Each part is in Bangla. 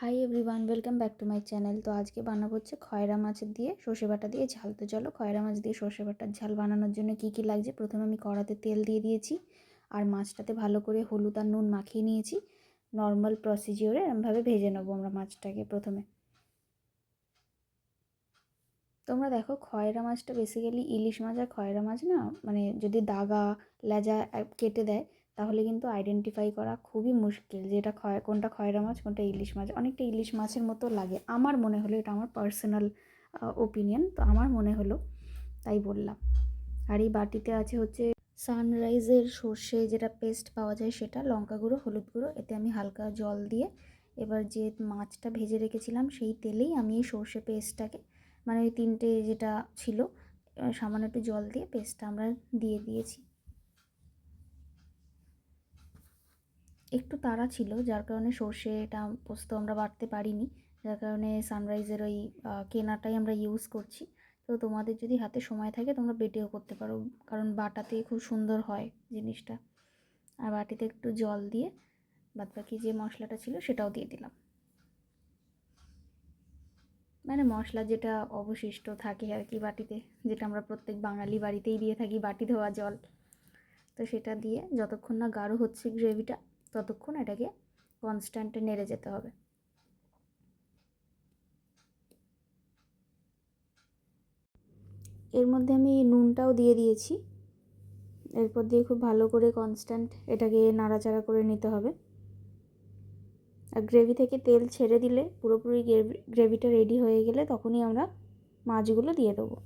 Hi everyone, welcome back to my channel. তো আজকে বানাবো হচ্ছে খয়রা মাছ দিয়ে সর্ষে বাটা দিয়ে ঝাল। তো চলো খয়রা মাছ দিয়ে সর্ষে বাটার ঝাল বানানোর জন্য কী কী লাগছে। প্রথমে আমি কড়াতে তেল দিয়ে দিয়েছি আর মাছটাতে ভালো করে হলুদ আর নুন মাখিয়ে নিয়েছি। নর্মাল প্রসিজিওরে এরমভাবে ভেজে নেবো আমরা মাছটাকে প্রথমে। তোমরা দেখো খয়রা মাছটা বেসিক্যালি ইলিশ মাছ আর খয়রা মাছ না, মানে যদি দাগা লেজা কেটে দেয় তাহলে কিন্তু আইডেন্টিফাই করা খুবই মুশকিল যে এটা কোনটা খয়রা মাছ কোনটা ইলিশ মাছ। অনেকটা ইলিশ মাছের মতো লাগে আমার মনে হলো, এটা আমার পার্সোনাল ওপিনিয়ন, তো আমার মনে হলো তাই বললাম। আর এই বাটিতে আছে হচ্ছে সানরাইজের সর্ষে যেটা পেস্ট পাওয়া যায় সেটা, লঙ্কা গুঁড়ো, হলুদ গুঁড়ো। এতে আমি হালকা জল দিয়ে এবার যে মাছটা ভেজে রেখেছিলাম সেই তেলেই আমি এই সর্ষে পেস্টটাকে, মানে ওই তিনটে যেটা ছিল, সামান্য একটু জল দিয়ে পেস্টটা আমরা দিয়ে দিয়েছি। একটু তাড়া ছিল যার কারণে সর্ষেটা পোস্ত আমরা বাটতে পারিনি, যার কারণে সানরাইজের ওই কেনাটাই আমরা ইউজ করছি। তো তোমাদের যদি হাতে সময় থাকে তোমরা বেটেও করতে পারো, কারণ বাটাতে খুব সুন্দর হয় জিনিসটা। আর বাটিতে একটু জল দিয়ে বাদবাকি যে মশলাটা ছিল সেটাও দিয়ে দিলাম, মানে মশলা যেটা অবশিষ্ট থাকে আর কি বাটিতে, যেটা আমরা প্রত্যেক বাঙালি বাড়িতেই দিয়ে থাকি, বাটি ধোয়া জল। তো সেটা দিয়ে যতক্ষণ না গাঢ় হচ্ছে গ্রেভিটা ততক্ষণ এটাকে কনস্ট্যান্টে নেড়ে যেতে হবে। এর মধ্যে আমি নুনটাও দিয়ে দিয়েছি। এরপর দিয়ে খুব ভালো করে কনস্ট্যান্ট এটাকে নাড়াচাড়া করে নিতে হবে। আর গ্রেভি থেকে তেল ছেড়ে দিলে, পুরোপুরি গ্রেভিটা রেডি হয়ে গেলে তখনই আমরা মাছগুলো দিয়ে দেবো।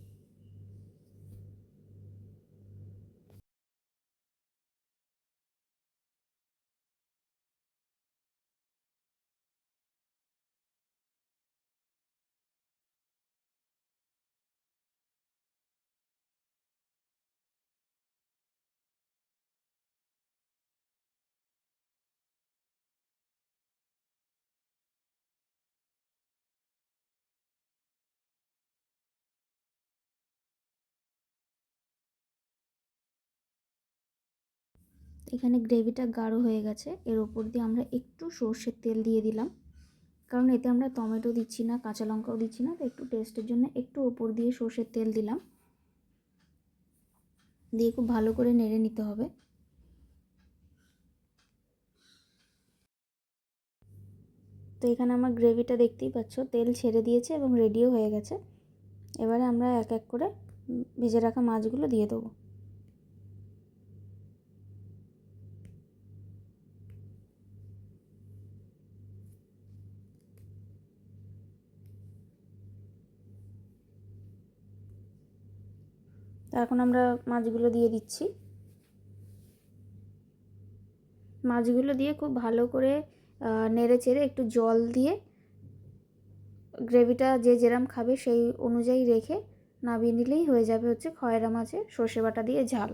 এখানে গ্রেভিটা গাঢ় হয়ে গেছে, এর ওপর দিয়ে আমরা একটু সর্ষের তেল দিয়ে দিলাম, কারণ এতে আমরা টমেটো দিচ্ছি না, কাঁচা লঙ্কাও দিচ্ছি না, তো একটু টেস্টের জন্য একটু ওপর দিয়ে সর্ষের তেল দিলাম। দিয়ে খুব ভালো করে নেড়ে নিতে হবে। তো এখানে আমার গ্রেভিটা দেখতেই পাচ্ছ তেল ছেড়ে দিয়েছে এবং রেডিও হয়ে গেছে। এবারে আমরা এক এক করে ভেজে রাখা মাছগুলো দিয়ে দেবো। তো এখন আমরা মাছগুলো দিয়ে দিচ্ছি। মাছগুলো দিয়ে খুব ভালো করে নেড়ে চেড়ে একটু জল দিয়ে গ্রেভিটা যে যেরম খাবে সেই অনুযায়ী রেখে নামিয়ে নিলেই হয়ে যাবে হচ্ছে খয়রা মাছের সর্ষে বাটা দিয়ে ঝাল।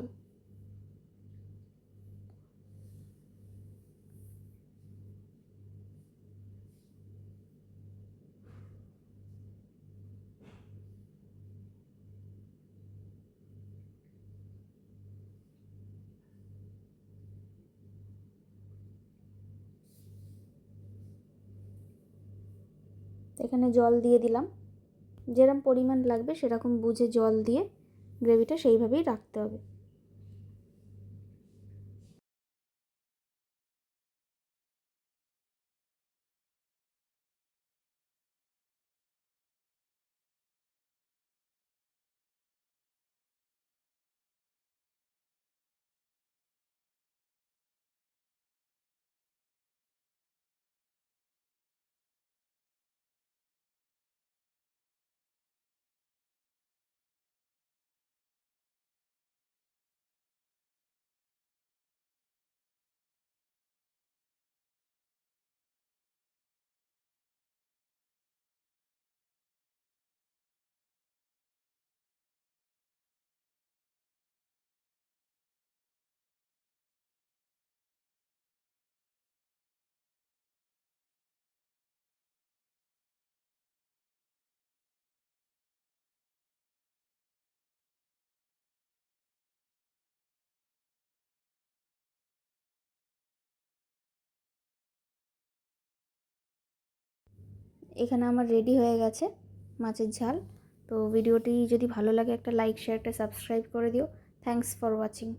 এখানে জল দিয়ে দিলাম, যেরকম পরিমাণ লাগবে সেরকম বুঝে জল দিয়ে গ্রেভিটা সেইভাবেই রাখতে হবে। এখানে আমার রেডি হয়ে গেছে মাছের ঝাল। তো ভিডিওটি যদি ভালো লাগে একটা লাইক, শেয়ার, একটা সাবস্ক্রাইব করে দিও। Thanks for watching.